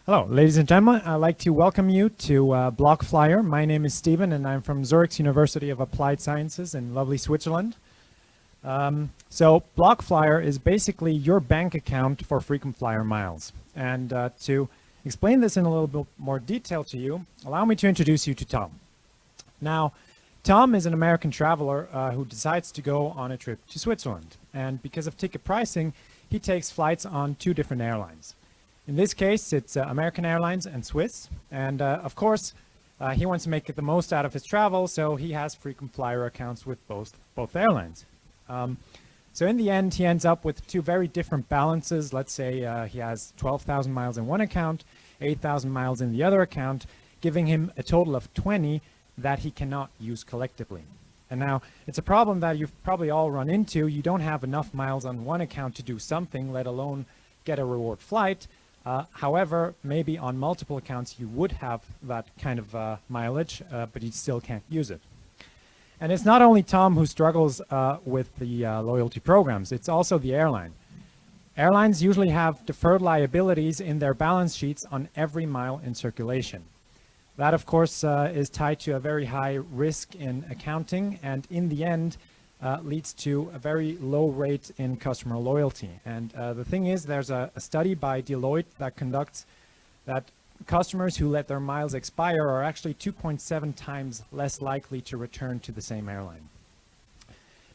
Hello, ladies and gentlemen. I'd like to welcome you to BlockFlyer. My name is Stephen, and I'm from Zurich's University of Applied Sciences in lovely Switzerland. So BlockFlyer is basically your bank account for frequent flyer miles. And to explain this in a little bit more detail to you, allow me to introduce you to Tom. Now, Tom is an American traveler who decides to go on a trip to Switzerland. And because of ticket pricing, he takes flights on two different airlines. In this case, it's American Airlines and Swiss. And of course, he wants to make the most out of his travel, so he has frequent flyer accounts with both airlines. So in the end, he ends up with two very different balances. Let's say he has 12,000 miles in one account, 8,000 miles in the other account, giving him a total of 20 that he cannot use collectively. And now, it's a problem that you've probably all run into. You don't have enough miles on one account to do something, let alone get a reward flight. However, maybe on multiple accounts you would have that kind of mileage, but you still can't use it. And it's not only Tom who struggles with the loyalty programs, it's also the airline. Airlines usually have deferred liabilities in their balance sheets on every mile in circulation. That, of course, is tied to a very high risk in accounting, and in the end, leads to a very low rate in customer loyalty. And the thing is, there's a study by Deloitte that conducts that customers who let their miles expire are actually 2.7 times less likely to return to the same airline.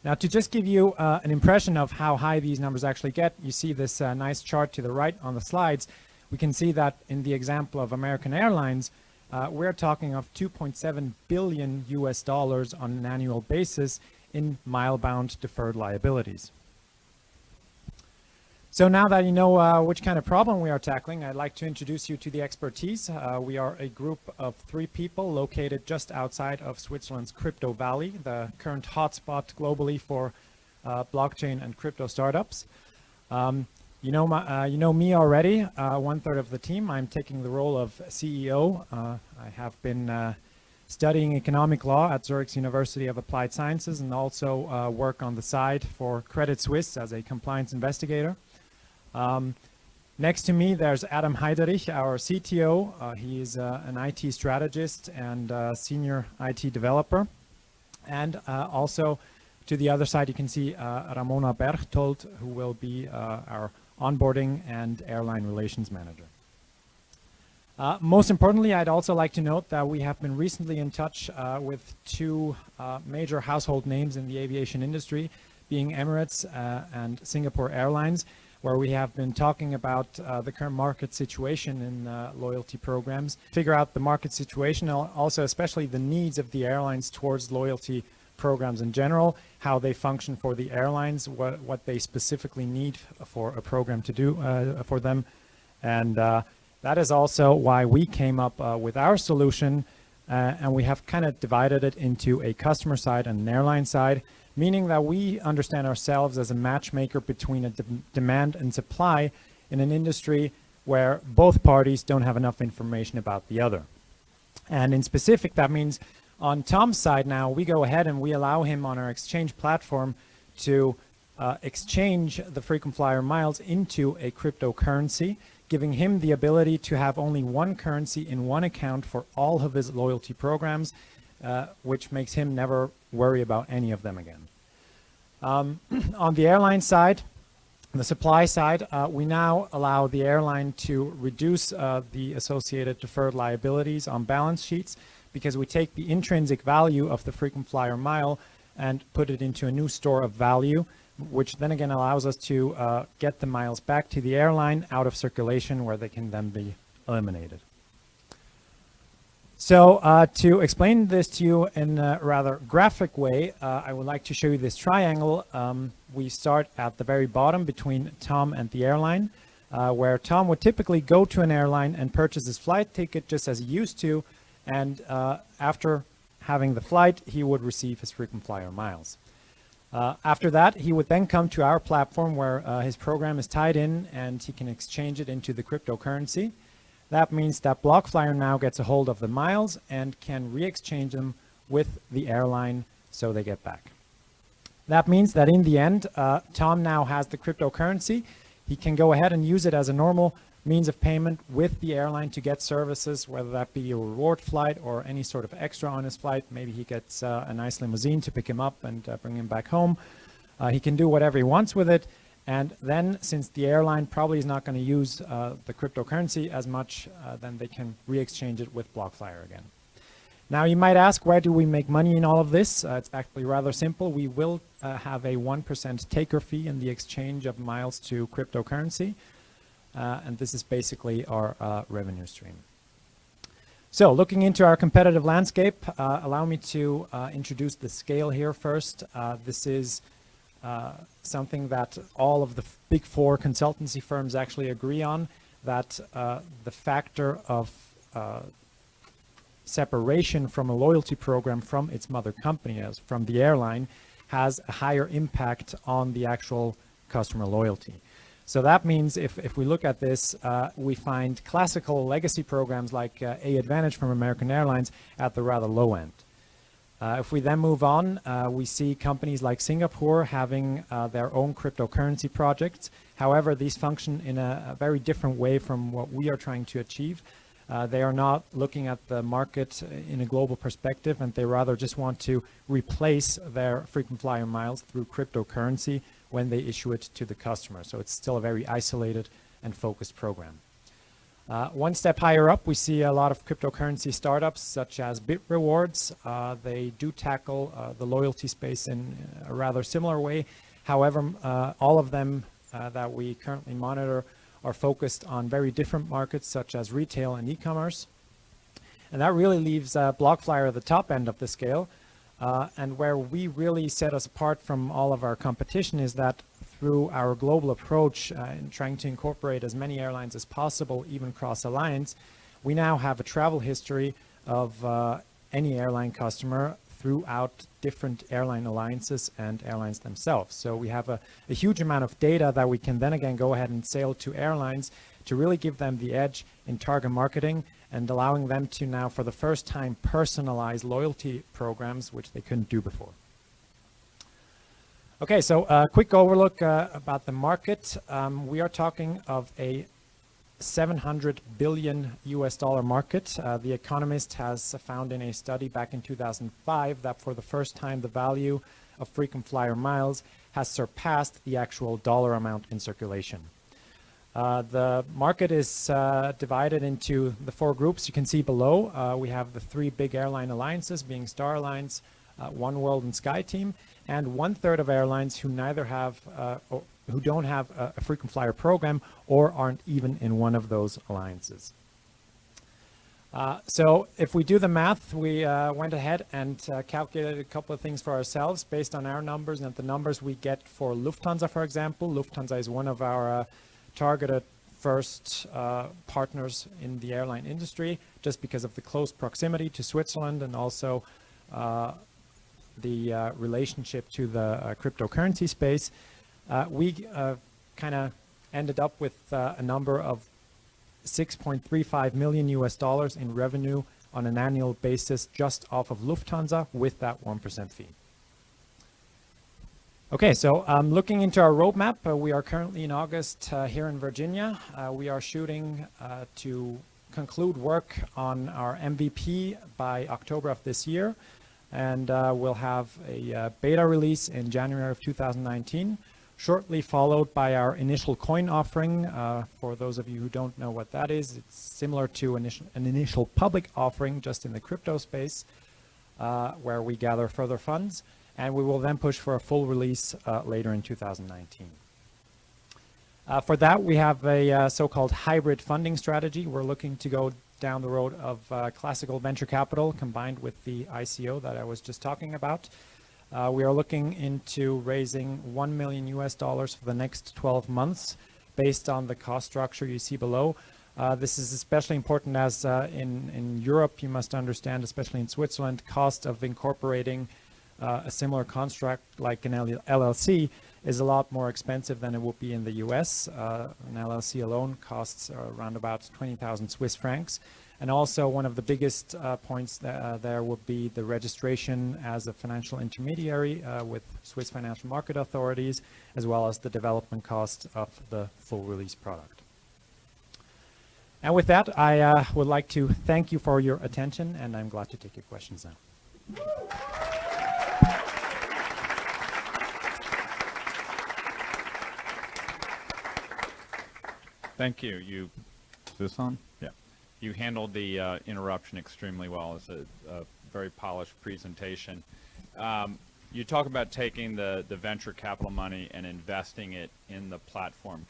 Now, to just give you an impression of how high these numbers actually get, you see this nice chart to the right on the slides. We can see that in the example of American Airlines, we're talking of $2.7 billion US dollars on an annual basis in mile-bound deferred liabilities. So now that you know which kind of problem we are tackling, I'd like to introduce you to the expertise. We are a group of 3 people located just outside of Switzerland's Crypto Valley, the current hotspot globally for blockchain and crypto startups. You know me already, 1/3 of the team. I'm taking the role of CEO. I have been studying economic law at Zurich's University of Applied Sciences and also work on the side for Credit Suisse as a compliance investigator. Next to me, there's Adam Heiderich, our CTO. He is an IT strategist and senior IT developer. And also to the other side, you can see Ramona Berchtold, who will be our onboarding and airline relations manager. Most importantly, I'd also like to note that we have been recently in touch with 2 major household names in the aviation industry, being Emirates and Singapore Airlines, where we have been talking about the current market situation in loyalty programs, figure out the market situation, also especially the needs of the airlines towards loyalty programs in general, how they function for the airlines, what they specifically need for a program to do for them. And that is also why we came up with our solution, and we have kind of divided it into a customer side and an airline side, meaning that we understand ourselves as a matchmaker between a demand and supply in an industry where both parties don't have enough information about the other. And in specific, that means on Tom's side now, we go ahead and we allow him on our exchange platform to exchange the frequent flyer miles into a cryptocurrency, giving him the ability to have only one currency in one account for all of his loyalty programs, which makes him never worry about any of them again. On the airline side, the supply side, we now allow the airline to reduce the associated deferred liabilities on balance sheets because we take the intrinsic value of the frequent flyer mile and put it into a new store of value, which then again allows us to get the miles back to the airline out of circulation where they can then be eliminated. So to explain this to you in a rather graphic way, I would like to show you this triangle. We start at the very bottom between Tom and the airline, where Tom would typically go to an airline and purchase his flight ticket just as he used to, and after having the flight, he would receive his frequent flyer miles. After that, he would then come to our platform where his program is tied in and he can exchange it into the cryptocurrency. That means that BlockFlyer now gets a hold of the miles and can re-exchange them with the airline so they get back. That means that in the end, Tom now has the cryptocurrency. He can go ahead and use it as a normal means of payment with the airline to get services, whether that be a reward flight or any sort of extra on his flight. Maybe he gets a nice limousine to pick him up and bring him back home. He can do whatever he wants with it. And then, since the airline probably is not going to use the cryptocurrency as much, then they can re-exchange it with BlockFlyer again. Now, you might ask, where do we make money in all of this? It's actually rather simple. We will have a 1% taker fee in the exchange of miles to cryptocurrency. And this is basically our revenue stream. So, looking into our competitive landscape, allow me to introduce the scale here first. This is something that all of the big four consultancy firms actually agree on, that the factor of separation from a loyalty program from its mother company, as from the airline, has a higher impact on the actual customer loyalty. So that means if we look at this, we find classical legacy programs like AAdvantage from American Airlines at the rather low end. If we then move on, we see companies like Singapore having their own cryptocurrency projects. However, these function in a very different way from what we are trying to achieve. They are not looking at the market in a global perspective, and they rather just want to replace their frequent flyer miles through cryptocurrency when they issue it to the customer. So it's still a very isolated and focused program. One step higher up, we see a lot of cryptocurrency startups such as BitRewards. They do tackle the loyalty space in a rather similar way. However, all of them that we currently monitor are focused on very different markets such as retail and e-commerce. And that really leaves BlockFlyer at the top end of the scale. And where we really set us apart from all of our competition is that through our global approach in trying to incorporate as many airlines as possible, even cross-alliance, we now have a travel history of any airline customer throughout different airline alliances and airlines themselves. So we have a huge amount of data that we can then again go ahead and sell to airlines to really give them the edge in target marketing and allowing them to now for the first time personalize loyalty programs, which they couldn't do before. Okay, so a quick overlook about the market. We are talking of a $700 billion US market. The Economist has found in a study back in 2005 that for the first time the value of frequent flyer miles has surpassed the actual dollar amount in circulation. The market is divided into the four groups you can see below. We have the three big airline alliances being Star Alliance, oneworld and SkyTeam, and 1/3 of airlines who neither have or who don't have a frequent flyer program or aren't even in one of those alliances. So if we do the math, we went ahead and calculated a couple of things for ourselves based on our numbers and the numbers we get for Lufthansa, for example. Lufthansa is one of our targeted first partners in the airline industry, just because of the close proximity to Switzerland and also the relationship to the cryptocurrency space. We kind of ended up with a number of $6.35 million US in revenue on an annual basis just off of Lufthansa with that 1% fee. Okay, so looking into our roadmap, we are currently in August here in Virginia. We are shooting to conclude work on our MVP by October of this year, and we'll have a beta release in January of 2019, shortly followed by our initial coin offering. For those of you who don't know what that is, it's similar to an initial public offering just in the crypto space, where we gather further funds. And we will then push for a full release later in 2019. For that, we have a so-called hybrid funding strategy. We're looking to go down the road of classical venture capital combined with the ICO that I was just talking about. We are looking into raising $1 million US for the next 12 months based on the cost structure you see below. This is especially important as in Europe, you must understand, especially in Switzerland, cost of incorporating a similar construct like an LLC is a lot more expensive than it would be in the US. An LLC alone costs around about 20,000 Swiss francs. And also one of the biggest points there would be the registration as a financial intermediary with Swiss financial market authorities, as well as the development cost of the full release product. And with that, I would like to thank you for your attention, and I'm glad to take your questions now. Thank you. Is this on? Yeah. You handled the interruption extremely well. It's a very polished presentation. You talk about taking the venture capital money and investing it in the platform.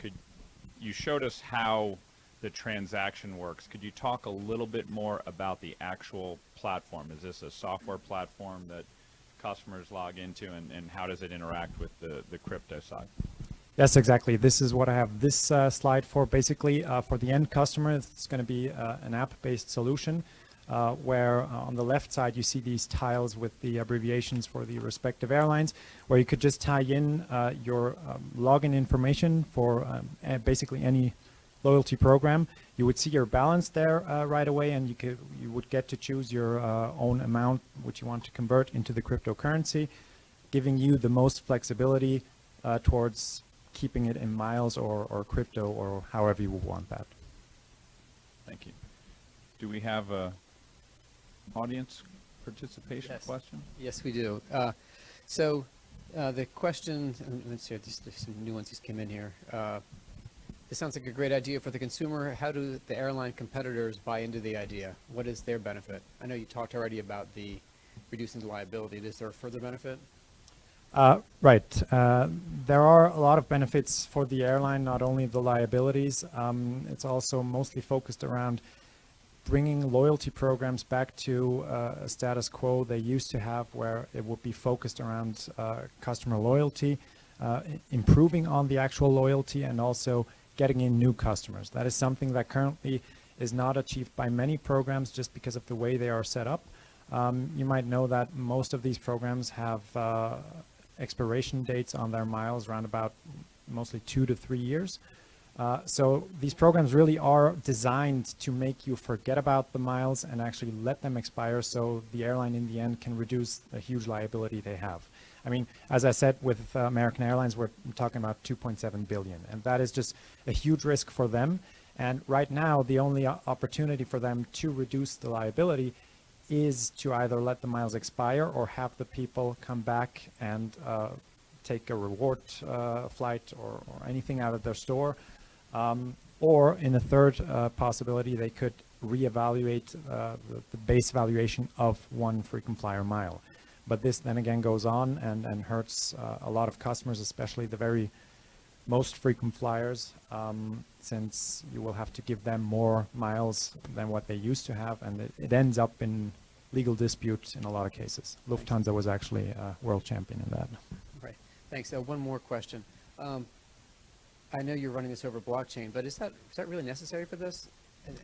You showed us how the transaction works. Could you talk a little bit more about the actual platform? Is this a software platform that customers log into, and how does it interact with the crypto side? Yes, exactly. This is what I have this slide for. Basically, for the end customer, it's going to be an app-based solution where on the left side you see these tiles with the abbreviations for the respective airlines, where you could just tie in your login information for basically any loyalty program. You would see your balance there right away, and you would get to choose your own amount which you want to convert into the cryptocurrency, giving you the most flexibility towards keeping it in miles or crypto, or however you would want that. Thank you. Do we have a audience participation question? Yes, we do. So the question, let's see, there's some new ones just came in here. This sounds like a great idea for the consumer. How do the airline competitors buy into the idea? What is their benefit? I know you talked already about the reducing the liability. Is there a further benefit? Right. There are a lot of benefits for the airline, not only the liabilities. It's also mostly focused around bringing loyalty programs back to a status quo they used to have, where it would be focused around customer loyalty, improving on the actual loyalty, and also getting in new customers. That is something that currently is not achieved by many programs just because of the way they are set up. You might know that most of these programs have expiration dates on their miles around about mostly 2 to 3 years. So these programs really are designed to make you forget about the miles and actually let them expire, so the airline in the end can reduce the huge liability they have. I mean, as I said, with American Airlines, we're talking about 2.7 billion, and that is just a huge risk for them. And right now, the only opportunity for them to reduce the liability is to either let the miles expire or have the people come back and take a reward flight or anything out of their store. Or in a third possibility, they could reevaluate the base valuation of one frequent flyer mile. But this then again goes on and hurts a lot of customers, especially the very most frequent flyers, since you will have to give them more miles than what they used to have, and it ends up in legal disputes in a lot of cases. Lufthansa was actually a world champion in that. Right. Thanks. One more question. I know you're running this over blockchain, but is that really necessary for this?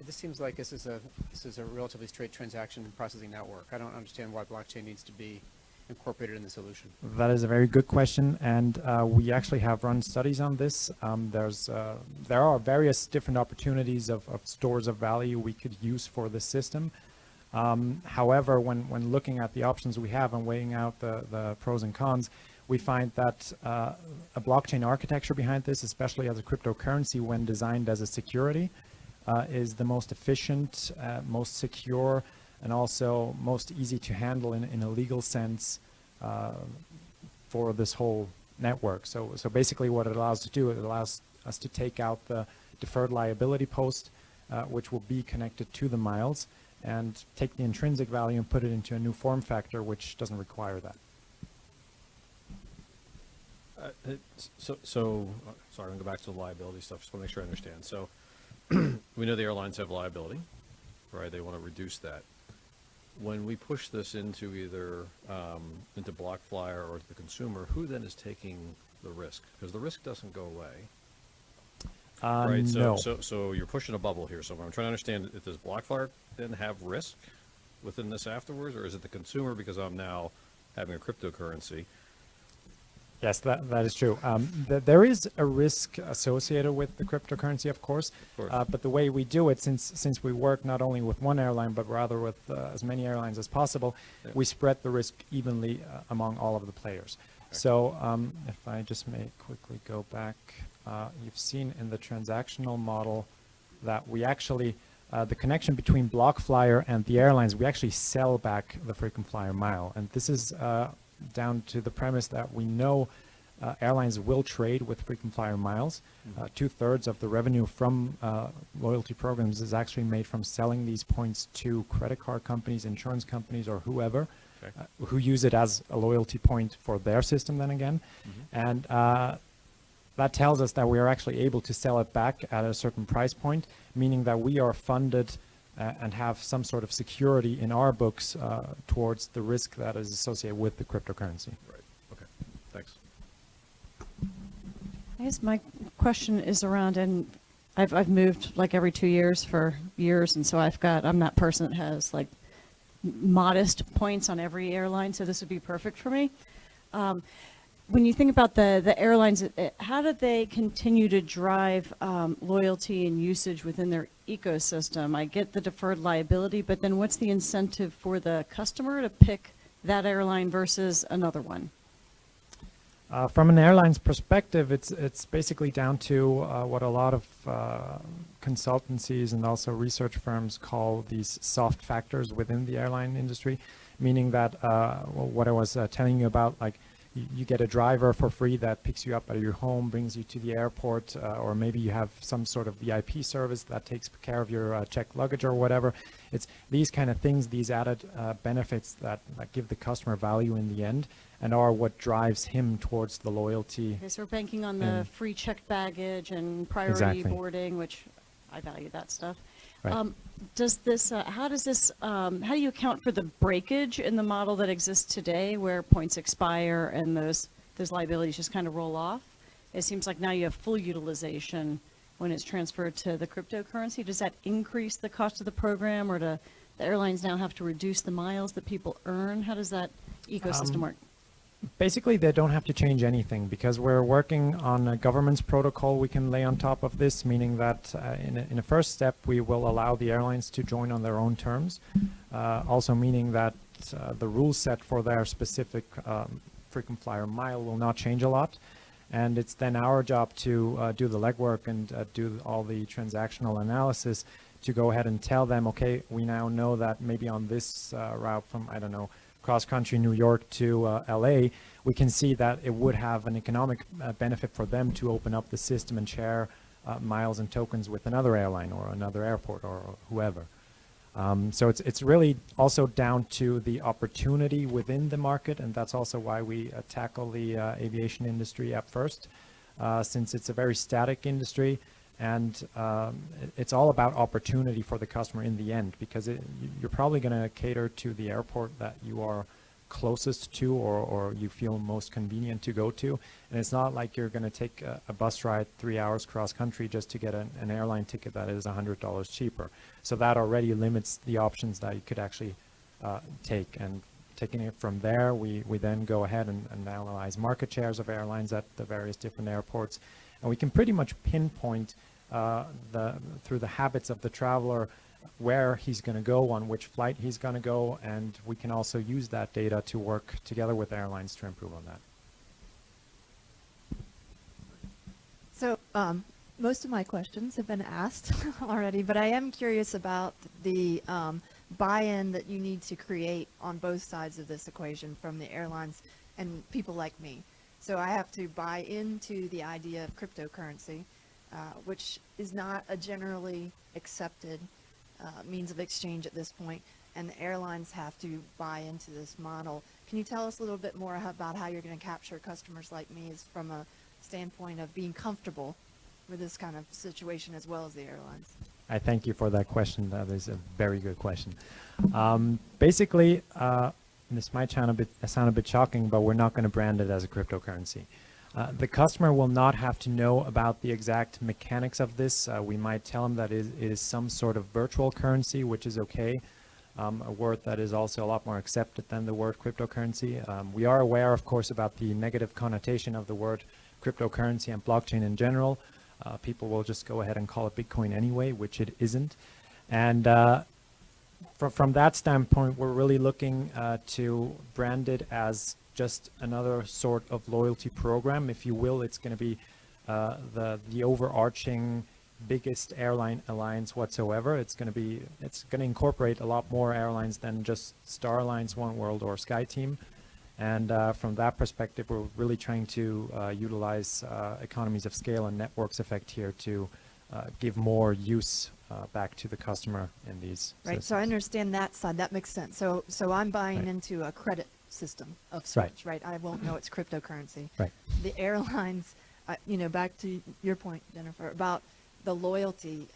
This seems like this is a relatively straight transaction processing network. I don't understand why blockchain needs to be incorporated in the solution. That is a very good question, and we actually have run studies on this. There are various different opportunities of stores of value we could use for this system. However, when looking at the options we have and weighing out the pros and cons, we find that a blockchain architecture behind this, especially as a cryptocurrency when designed as a security, is the most efficient, most secure, and also most easy to handle in a legal sense for this whole network. So basically what it allows to do, it allows us to take out the deferred liability post, which will be connected to the miles, and take the intrinsic value and put it into a new form factor, which doesn't require that. Sorry, I'm going to go back to the liability stuff. Just want to make sure I understand. So we know the airlines have liability, right? They want to reduce that. When we push this into either into BlockFlyer or to the consumer, who then is taking the risk? Because the risk doesn't go away. Right. No. So you're pushing a bubble here. So I'm trying to understand, if does BlockFlyer then have risk within this afterwards, or is it the consumer because I'm now having a cryptocurrency? Yes, that is true. There is a risk associated with the cryptocurrency, of course. But the way we do it, since we work not only with one airline, but rather with as many airlines as possible, we spread the risk evenly among all of the players. Okay. So if I just may quickly go back, you've seen in the transactional model that we actually, the connection between BlockFlyer and the airlines, we actually sell back the frequent flyer mile. And this is down to the premise that we know airlines will trade with frequent flyer miles. 2/3 of the revenue from loyalty programs is actually made from selling these points to credit card companies, insurance companies, or whoever, who use it as a loyalty point for their system then again. And that tells us that we are actually able to sell it back at a certain price point, meaning that we are funded and have some sort of security in our books towards the risk that is associated with the cryptocurrency. Right. Okay. Thanks. I guess my question is around, and I've moved like every 2 years for years, and so I'm that person that has like modest points on every airline, so this would be perfect for me. When you think about the airlines, how do they continue to drive loyalty and usage within their ecosystem? I get the deferred liability, but then what's the incentive for the customer to pick that airline versus another one? From an airline's perspective, it's basically down to what a lot of consultancies and also research firms call these soft factors within the airline industry, meaning that what I was telling you about, like you get a driver for free that picks you up at your home, brings you to the airport, or maybe you have some sort of VIP service that takes care of your checked luggage or whatever. It's these kind of things, these added benefits that give the customer value in the end and are what drives him towards the loyalty. Okay, so we're banking on the free checked baggage and priority boarding, which I value that stuff. Right. How do you account for the breakage in the model that exists today where points expire and those liabilities just kind of roll off? It seems like now you have full utilization when it's transferred to the cryptocurrency. Does that increase the cost of the program, or do the airlines now have to reduce the miles that people earn? How does that ecosystem work? Basically, they don't have to change anything because we're working on a governance protocol we can lay on top of this, meaning that in a first step, we will allow the airlines to join on their own terms. Also meaning that the rule set for their specific frequent flyer mile will not change a lot. And it's then our job to do the legwork and do all the transactional analysis to go ahead and tell them, okay, we now know that maybe on this route from, I don't know, cross-country New York to LA, we can see that it would have an economic benefit for them to open up the system and share miles and tokens with another airline or another airport or whoever. So it's really also down to the opportunity within the market, and that's also why we tackle the aviation industry at first, since it's a very static industry. And it's all about opportunity for the customer in the end, because you're probably going to cater to the airport that you are closest to or you feel most convenient to go to. And it's not like you're going to take a bus ride 3 hours cross country just to get an airline ticket that is $100 cheaper. So that already limits the options that you could actually take. And taking it from there, we then go ahead and analyze market shares of airlines at the various different airports. And we can pretty much pinpoint through the habits of the traveler where he's going to go, on which flight he's going to go, and we can also use that data to work together with airlines to improve on that. So most of my questions have been asked already, but I am curious about the buy-in that you need to create on both sides of this equation from the airlines and people like me. So I have to buy into the idea of cryptocurrency, which is not a generally accepted means of exchange at this point, and the airlines have to buy into this model. Can you tell us a little bit more about how you're going to capture customers like me from a standpoint of being comfortable with this kind of situation as well as the airlines? I thank you for that question. That is a very good question. Basically, this might sound a bit shocking, but we're not going to brand it as a cryptocurrency. The customer will not have to know about the exact mechanics of this. We might tell them that it is some sort of virtual currency, which is okay. A word that is also a lot more accepted than the word cryptocurrency. We are aware, of course, about the negative connotation of the word cryptocurrency and blockchain in general. People will just go ahead and call it Bitcoin anyway, which it isn't. And from that standpoint, we're really looking to brand it as just another sort of loyalty program, if you will. It's going to be the overarching biggest airline alliance whatsoever. It's going to incorporate a lot more airlines than just Star Alliance, One World, or SkyTeam. And from that perspective, we're really trying to utilize economies of scale and networks effect here to give more use back to the customer in these Right, systems. so I understand that side, that makes sense. So I'm buying Right. into a credit system of Right. sorts, right? I won't know it's cryptocurrency. Right. The airlines, back to your point, Jennifer, about the loyalty.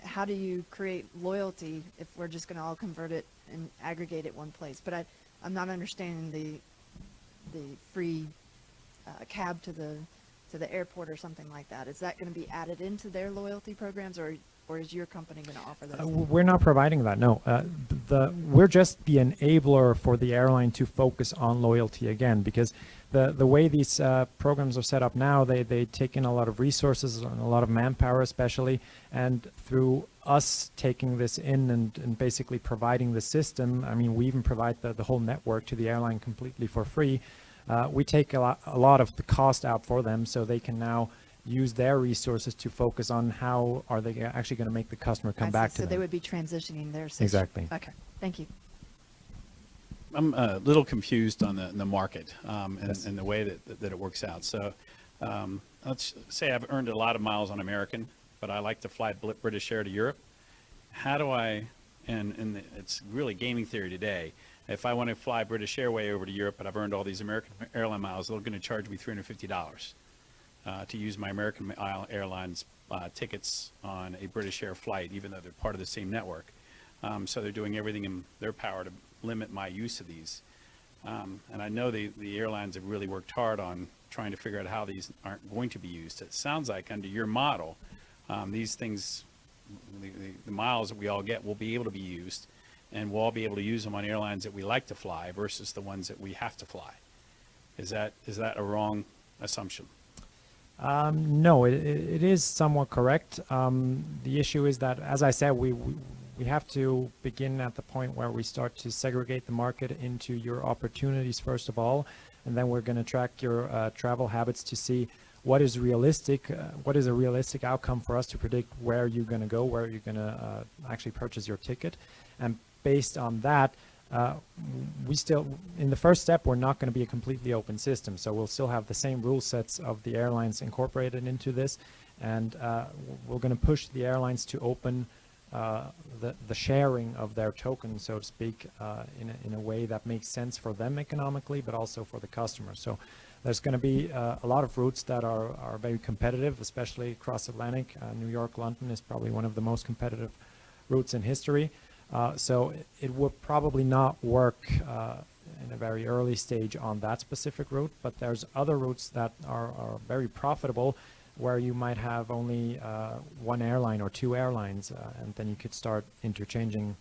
How do you create loyalty if we're just going to all convert it and aggregate it one place? But I'm not understanding the free cab to the airport or something like that. Is that going to be added into their loyalty programs, or is your company going to offer those? We're not providing that, no. We're just the enabler for the airline to focus on loyalty again, because the way these programs are set up now, they take in a lot of resources and a lot of manpower especially, and through us taking this in and basically providing the system, I mean, we even provide the whole network to the airline completely for free. We take a lot of the cost out for them, so they can now use their resources to focus on how are they actually going to make the customer come I see. back to So them. they would be transitioning their system. Exactly. Okay, thank you. I'm a little confused on the market Yes. and the way that it works out. So let's say I've earned a lot of miles on American, but I like to fly British Air to Europe. How do I, and it's really gaming theory today, if I want to fly British Airway over to Europe, but I've earned all these American airline miles, they're going to charge me $350 to use my American Airlines tickets on a British Air flight, even though they're part of the same network. So they're doing everything in their power to limit my use of these. And I know the airlines have really worked hard on trying to figure out how these aren't going to be used. It sounds like under your model, these things, the miles that we all get will be able to be used, and we'll all be able to use them on airlines that we like to fly versus the ones that we have to fly. Is that a wrong assumption? No, it is somewhat correct. The issue is that, as I said, we have to begin at the point where we start to segregate the market into your opportunities first of all, and then we're going to track your travel habits to see what is realistic, what is a realistic outcome for us to predict where you're going to go, where you're going to actually purchase your ticket. And based on that, we still, in the first step, we're not going to be a completely open system. So we'll still have the same rule sets of the airlines incorporated into this. And we're going to push the airlines to open the sharing of their tokens, so to speak, in a way that makes sense for them economically, but also for the customer. So there's going to be a lot of routes that are very competitive, especially across Atlantic. New York, London is probably one of the most competitive routes in history. So it would probably not work in a very early stage on that specific route, but there's other routes that are very profitable where you might have only one airline or two airlines, and then you could start interchanging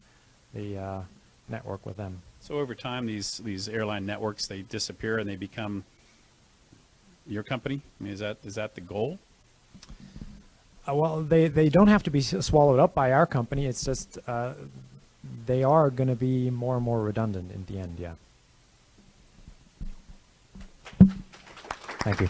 the network with them. So over time, these airline networks, they disappear and they become your company? I mean, is that the goal? Well, they don't have to be swallowed up by our company. It's just they are going to be more and more redundant in the end, yeah. Thank you.